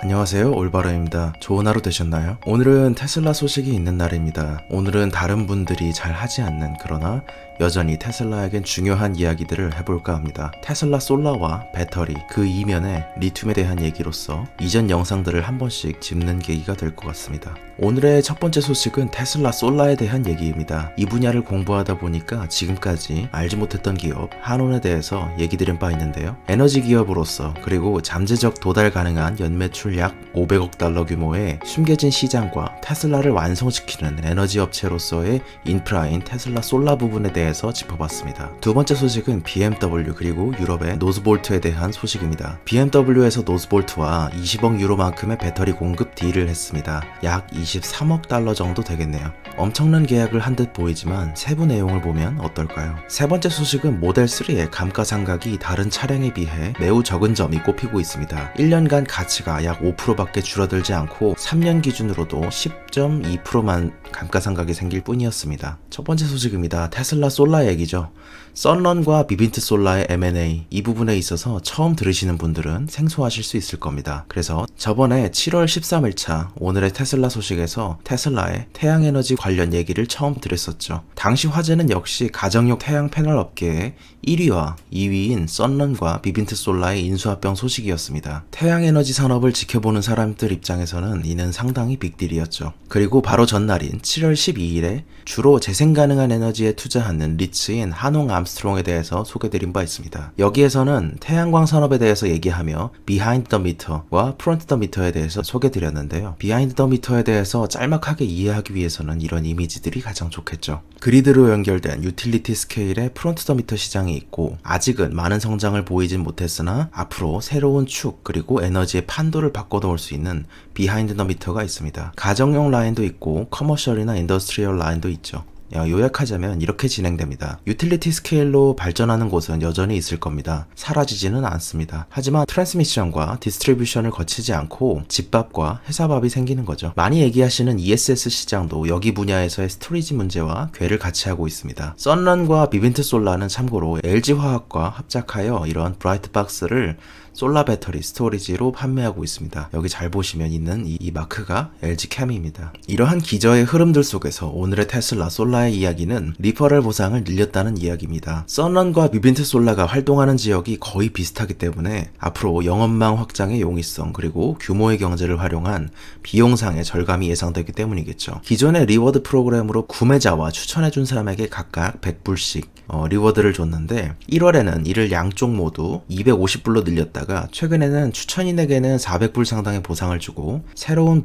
안녕하세요, 올바로입니다. 좋은 하루 되셨나요? 오늘은 테슬라 소식이 있는 날입니다. 오늘은 다른 분들이 잘 하지 않는, 그러나 여전히 테슬라에겐 중요한 이야기들을 해볼까 합니다. 테슬라 솔라와 배터리, 그 이면에 리튬에 대한 얘기로서 이전 영상들을 한 번씩 짚는 계기가 될 것 같습니다. 오늘의 첫 번째 소식은 테슬라 솔라에 대한 얘기입니다. 이 분야를 공부하다 보니까 지금까지 알지 못했던 기업 한온에 대해서 얘기 드린 바 있는데요. 에너지 기업으로서, 그리고 잠재적 도달 가능한 연매출 약 500억 달러 규모의 숨겨진 시장과 테슬라를 완성시키는 에너지 업체로서의 인프라인 테슬라 솔라 부분에 대해서 짚어봤습니다. 두 번째 소식은 BMW 그리고 유럽의 노스볼트에 대한 소식입니다. BMW에서 노스볼트와 20억 유로만큼의 배터리 공급 딜을 했습니다. 약 23억 달러 정도 되겠네요. 엄청난 계약을 한 듯 보이지만 세부 내용을 보면 어떨까요? 세 번째 소식은 모델3의 감가상각이 다른 차량에 비해 매우 적은 점이 꼽히고 있습니다. 1년간 가치가 약 5%밖에 줄어들지 않고 3년 기준으로도 10.2%만 감가상각이 생길 뿐이었습니다. 첫 번째 소식입니다. 테슬라 솔라 얘기죠. 썬런과 비빈트 솔라의 M&A, 이 부분에 있어서 처음 들으시는 분들은 생소하실 수 있을 겁니다. 그래서 저번에 7월 13일차 오늘의 테슬라 소식에서 테슬라의 태양에너지 관련 얘기를 처음 드렸었죠. 당시 화제는 역시 가정용 태양 패널 업계의 1위와 2위인 썬런과 비빈트 솔라의 인수합병 소식이었습니다. 태양에너지 산업을 지켜보는 사람들 입장에서는 이는 상당히 빅딜이었죠. 그리고 바로 전날인 7월 12일에 주로 재생 가능한 에너지에 투자하는 리츠인 한홍 암스트롱에 대해서 소개드린 바 있습니다. 여기에서는 태양광 산업에 대해서 얘기하며 비하인드 더 미터와 프론트 더 미터에 대해서 소개드렸는데요. 비하인드 더 미터에 대해서 짤막하게 이해하기 위해서는 이런 이미지들이 가장 좋겠죠. 그리드로 연결된 유틸리티 스케일의 프론트 더 미터 시장이 있고, 아직은 많은 성장을 보이진 못했으나 앞으로 새로운 축 그리고 에너지의 판도를 바꿔놓을 수 있는 비하인드 더 미터가 있습니다. 가정용 라인도 있고 커머셜이나 인더스트리얼 라인도 있죠. 요약하자면 이렇게 진행됩니다. 유틸리티 스케일로 발전하는 곳은 여전히 있을 겁니다. 사라지지는 않습니다. 하지만 트랜스미션과 디스트리뷰션을 거치지 않고 집밥과 회사밥이 생기는 거죠. 많이 얘기하시는 ESS 시장도 여기 분야에서의 스토리지 문제와 궤를 같이 하고 있습니다. 썬런과 비빈트 솔라는 참고로 LG화학과 합작하여 이런 브라이트박스를 솔라 배터리 스토리지로 판매하고 있습니다. 여기 잘 보시면 있는 이 마크가 LG캠입니다. 이러한 기저의 흐름들 속에서 오늘의 테슬라 솔라의 이야기는 리퍼럴 보상을 늘렸다는 이야기입니다. 썬런과 비빈트 솔라가 활동하는 지역이 거의 비슷하기 때문에 앞으로 영업망 확장의 용이성 그리고 규모의 경제를 활용한 비용상의 절감이 예상되기 때문이겠죠. 기존의 리워드 프로그램으로 구매자와 추천해준 사람에게 각각 100불씩 리워드를 줬는데 1월에는 이를 양쪽 모두 250불로 늘렸다가 최근에는 추천인에게는 400불 상당의 보상을 주고 새로운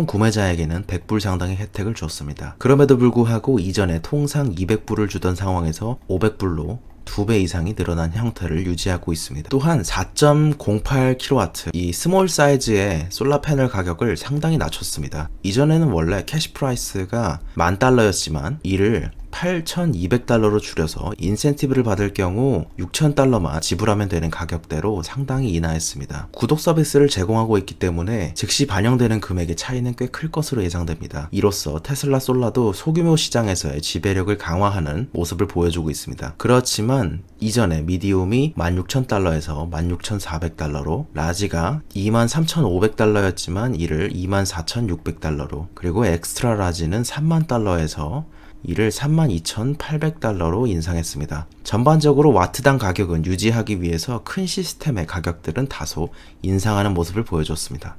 구매자에게는 100불 상당의 혜택을 줬습니다. 그럼에도 불구하고 이전에 통상 200불을 주던 상황에서 500불로 2배 이상이 늘어난 형태를 유지하고 있습니다. 또한 4.08kW 이 스몰 사이즈의 솔라 패널 가격을 상당히 낮췄습니다. 이전에는 원래 캐시 프라이스가 $10,000였지만 이를 8,200달러로 줄여서 인센티브를 받을 경우 6,000달러만 지불하면 되는 가격대로 상당히 인하했습니다. 구독 서비스를 제공하고 있기 때문에 즉시 반영되는 금액의 차이는 꽤 클 것으로 예상됩니다. 이로써 테슬라 솔라도 소규모 시장에서의 지배력을 강화하는 모습을 보여주고 있습니다. 그렇지만 이전에 미디움이 16,000달러에서 16,400달러로, 라지가 23,500달러였지만 이를 24,600달러로, 그리고 엑스트라 라지는 30,000달러에서 이를 32,800달러로 인상했습니다. 전반적으로 와트당 가격은 유지하기 위해서 큰 시스템의 가격들은 다소 인상하는 모습을 보여줬습니다.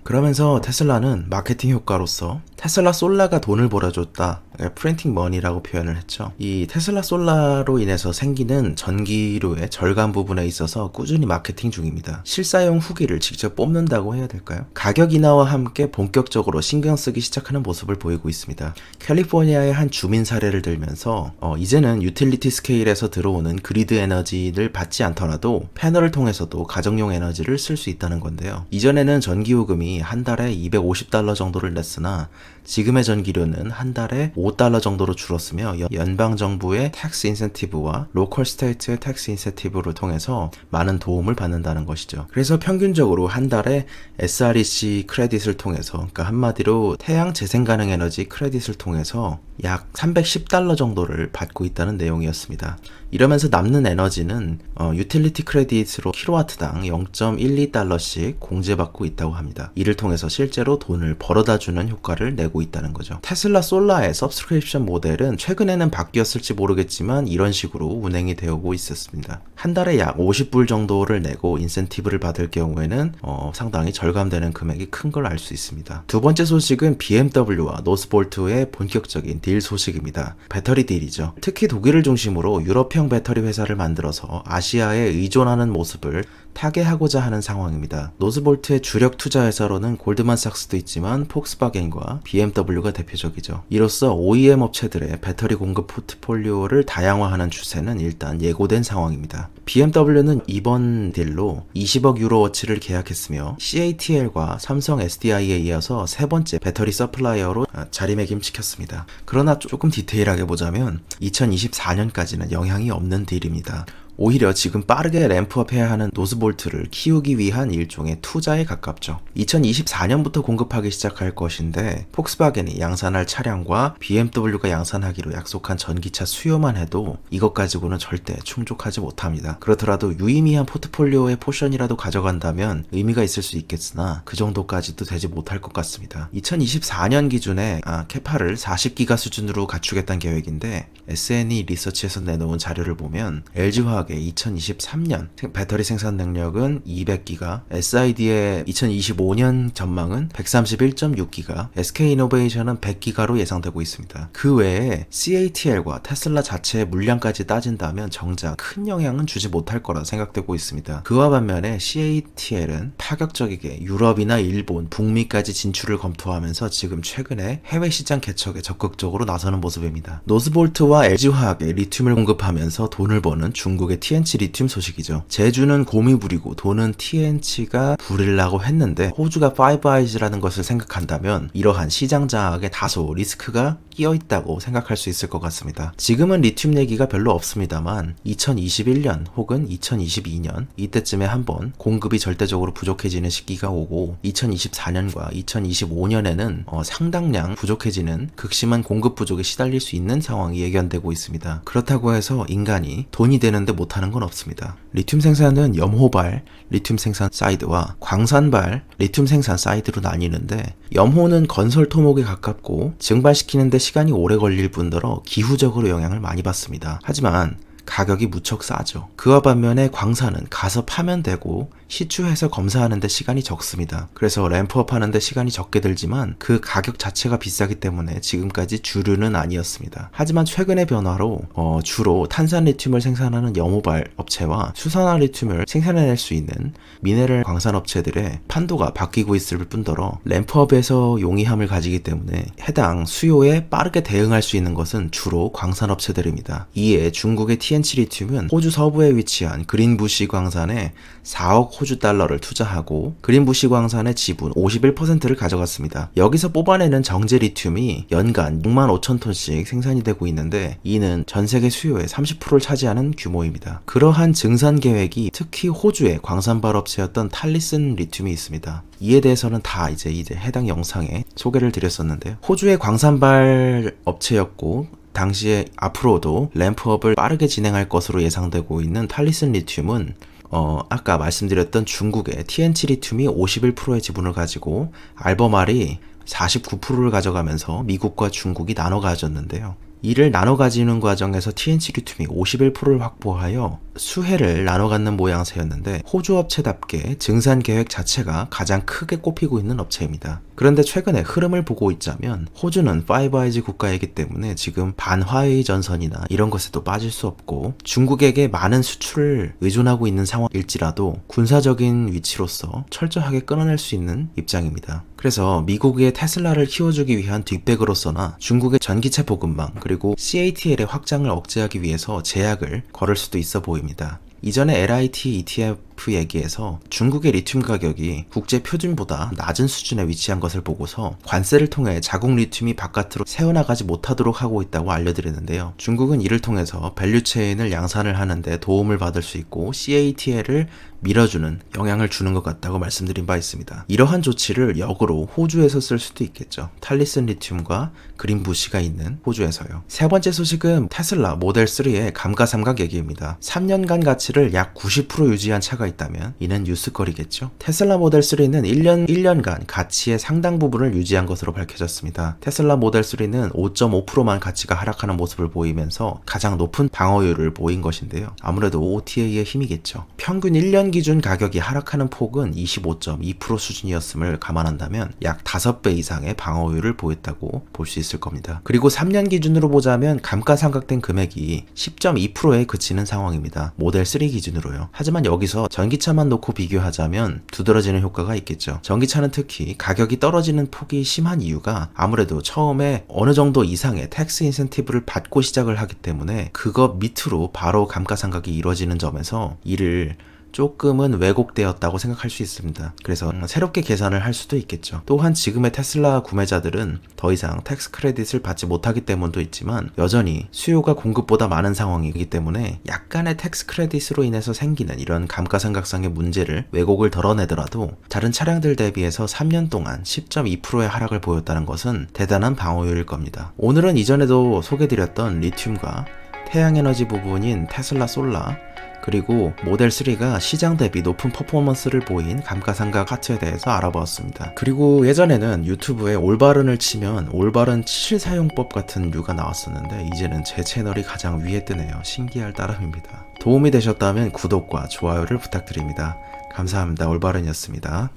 그러면서 테슬라는 마케팅 효과로서 테슬라 솔라가 돈을 벌어줬다, 프린팅 머니라고 표현을 했죠. 이 테슬라 솔라로 인해서 생기는 전기료의 절감 부분에 있어서 꾸준히 마케팅 중입니다. 실사용 후기를 직접 뽑는다고 해야 될까요? 가격 인하와 함께 본격적으로 신경 쓰기 시작하는 모습을 보이고 있습니다. 캘리포니아의 한 주민 사례를 들면서 이제는 유틸리티 스케일에서 들어오는 그리드 에너지를 받지 않더라도 패널을 통해서도 가정용 에너지를 쓸 수 있다는 건데요. 이전에는 전기요금이 한 달에 $250 정도를 냈으나 지금의 전기료는 한 달에 $5 정도로 줄었으며 연방정부의 텍스 인센티브와 로컬 스테이트의 텍스 인센티브를 통해서 많은 도움을 받는다는 것이죠. 그래서 평균적으로 한 달에 SREC 크레딧을 통해서, 그러니까 한마디로 태양 재생 가능 에너지 크레딧을 통해서 약 $310 정도를 받고 있다는 내용이었습니다. 이러면서 남는 에너지는 유틸리티 크레딧으로 킬로와트당 0.12달러씩 공제받고 있다고 합니다. 이를 통해서 실제로 돈을 벌어다 주는 효과를 내고 있다는 거죠. 테슬라 솔라의 서브스크립션 모델은 최근에는 바뀌었을지 모르겠지만 이런 식으로 운행이 되고 있었습니다. 한 달에 약 $50 정도를 내고 인센티브를 받을 경우에는 상당히 절감되는 금액이 큰 걸 알 수 있습니다. 두 번째 소식은 BMW와 노스볼트의 본격적인 딜 소식입니다. 배터리 딜이죠. 특히 독일을 중심으로 유럽형 배터리 회사를 만들어서 아시아에 의존하는 모습을 타개하고자 하는 상황입니다. 노스볼트의 주력 투자 회사로는 골드만삭스도 있지만 폭스바겐과 BMW가 대표적이죠. 이로써 OEM 업체들의 배터리 공급 포트폴리오를 다양화하는 추세는 일단 예고된 상황입니다. BMW는 이번 딜로 20억 유로워치를 계약했으며 CATL과 삼성 SDI에 이어서 세 번째 배터리 서플라이어로 자리매김시켰습니다. 그러나 조금 디테일하게 보자면 2024년까지는 영향이 없는 딜입니다. 오히려 지금 빠르게 램프업해야 하는 노스볼트를 키우기 위한 일종의 투자에 가깝죠. 2024년부터 공급하기 시작할 것인데 폭스바겐이 양산할 차량과 BMW가 양산하기로 약속한 전기차 수요만 해도 이것 가지고는 절대 충족하지 못합니다. 그렇더라도 유의미한 포트폴리오의 포션이라도 가져간다면 의미가 있을 수 있겠으나 그 정도까지도 되지 못할 것 같습니다. 2024년 기준에 캐파를 40기가 수준으로 갖추겠다는 계획인데 SNE 리서치에서 내놓은 자료를 보면 LG화학 2023년 배터리 생산 능력은 200기가, SID의 2025년 전망은 131.6기가, SK이노베이션은 100기가로 예상되고 있습니다. 그 외에 CATL과 테슬라 자체의 물량까지 따진다면 정작 큰 영향은 주지 못할 거라 생각되고 있습니다. 그와 반면에 CATL은 파격적이게 유럽이나 일본, 북미까지 진출을 검토하면서 지금 최근에 해외 시장 개척에 적극적으로 나서는 모습입니다. 노스볼트와 LG화학에 리튬을 공급하면서 돈을 버는 중국의 TNC 리튬 소식이죠. 제주는 곰이 부리고 돈은 TNC가 부리려고 했는데 호주가 파이브 아이즈라는 것을 생각한다면 이러한 시장 장악에 다소 리스크가 끼어 있다고 생각할 수 있을 것 같습니다. 지금은 리튬 얘기가 별로 없습니다만 2021년 혹은 2022년 이때쯤에 한번 공급이 절대적으로 부족해지는 시기가 오고 2024년과 2025년에는 상당량 부족해지는 극심한 공급 부족에 시달릴 수 있는 상황이 예견되고 있습니다. 그렇다고 해서 인간이 돈이 되는데 못하는 건 없습니다. 리튬 생산은 염호발 리튬 생산 사이드와 광산발 리튬 생산 사이드로 나뉘는데 염호는 건설 토목에 가깝고 증발시키는데 시간이 오래 걸릴 뿐더러 기후적으로 영향을 많이 받습니다. 하지만 가격이 무척 싸죠. 그와 반면에 광산은 가서 파면 되고 시추해서 검사하는데 시간이 적습니다. 그래서 램프업 하는데 시간이 적게 들지만 그 가격 자체가 비싸기 때문에 지금까지 주류는 아니었습니다. 하지만 최근의 변화로 주로 탄산 리튬을 생산하는 염호발 업체와 수산화 리튬을 생산해낼 수 있는 미네랄 광산 업체들의 판도가 바뀌고 있을 뿐더러 램프업에서 용이함을 가지기 때문에 해당 수요에 빠르게 대응할 수 있는 것은 주로 광산 업체들입니다. 이에 중국의 TNC 리튬은 호주 서부에 위치한 그린부시 광산에 4억 호주 달러를 투자하고 그린부시 광산의 지분 51%를 가져갔습니다. 여기서 뽑아내는 정제 리튬이 연간 6만 5천 톤씩 생산이 되고 있는데 이는 전 세계 수요의 30%를 차지하는 규모입니다. 그러한 증산 계획이 특히 호주의 광산발 업체였던 탈리슨 리튬이 있습니다. 이에 대해서는 다 이제 해당 영상에 소개를 드렸었는데요. 호주의 광산발 업체였고 당시에 앞으로도 램프업을 빠르게 진행할 것으로 예상되고 있는 탈리슨 리튬은 아까 말씀드렸던 중국의 TNC 리튬이 51%의 지분을 가지고 알버말이 49%를 가져가면서 미국과 중국이 나눠 가졌는데요. 이를 나눠 가지는 과정에서 TNC 리튬이 51%를 확보하여 수혜를 나눠 갖는 모양새였는데 호주 업체답게 증산 계획 자체가 가장 크게 꼽히고 있는 업체입니다. 그런데 최근에 흐름을 보고 있자면 호주는 파이브 아이즈 국가이기 때문에 지금 반화웨이 전선이나 이런 것에도 빠질 수 없고 중국에게 많은 수출을 의존하고 있는 상황일지라도 군사적인 위치로서 철저하게 끊어낼 수 있는 입장입니다. 그래서 미국의 테슬라를 키워주기 위한 뒷백으로서나 중국의 전기차 보급망 그리고 CATL의 확장을 억제하기 위해서 제약을 걸을 수도 있어 보입니다. 이전에 LIT ETF ETF 얘기에서 중국의 리튬 가격이 국제 표준보다 낮은 수준에 위치한 것을 보고서 관세를 통해 자국 리튬이 바깥으로 새어나가지 못하도록 하고 있다고 알려드리는데요. 중국은 이를 통해서 밸류체인을 양산을 하는데 도움을 받을 수 있고 CATL을 밀어주는 영향을 주는 것 같다고 말씀드린 바 있습니다. 이러한 조치를 역으로 호주에서 쓸 수도 있겠죠. 탈리슨 리튬과 그린부시가 있는 호주에서요. 세 번째 소식은 테슬라 모델 3의 감가상각 얘기입니다. 3년간 가치를 약 90% 유지한 차가 있다면 이는 뉴스거리겠죠. 테슬라 모델 3는 1년간 가치의 상당 부분을 유지한 것으로 밝혀졌습니다. 테슬라 모델 3는 5.5%만 가치가 하락하는 모습을 보이면서 가장 높은 방어율을 보인 것인데요. 아무래도 OTA의 힘이겠죠. 평균 1년 기준 가격이 하락하는 폭은 25.2% 수준이었음을 감안한다면 약 5배 이상의 방어율을 보였다고 볼 수 있을 겁니다. 그리고 3년 기준으로 보자면 감가상각된 금액이 10.2%에 그치는 상황입니다. 모델 3 기준으로요. 하지만 여기서 전기차만 놓고 비교하자면 두드러지는 효과가 있겠죠. 전기차는 특히 가격이 떨어지는 폭이 심한 이유가 아무래도 처음에 어느 정도 이상의 텍스 인센티브를 받고 시작을 하기 때문에 그거 밑으로 바로 감가상각이 이루어지는 점에서 이를 조금은 왜곡되었다고 생각할 수 있습니다. 그래서 새롭게 계산을 할 수도 있겠죠. 또한 지금의 테슬라 구매자들은 더 이상 텍스 크레딧을 받지 못하기 때문도 있지만 여전히 수요가 공급보다 많은 상황이기 때문에 약간의 텍스 크레딧으로 인해서 생기는 이런 감가상각상의 문제를 왜곡을 덜어내더라도 다른 차량들 대비해서 3년 동안 10.2%의 하락을 보였다는 것은 대단한 방어율일 겁니다. 오늘은 이전에도 소개드렸던 리튬과 태양에너지 부분인 테슬라 솔라 그리고 모델 3가 시장 대비 높은 퍼포먼스를 보인 감가상각 파트에 대해서 알아보았습니다. 그리고 예전에는 유튜브에 올바른을 치면 올바른 실사용법 같은 류가 나왔었는데 이제는 제 채널이 가장 위에 뜨네요. 신기할 따름입니다. 도움이 되셨다면 구독과 좋아요를 부탁드립니다. 감사합니다. 올바른이었습니다.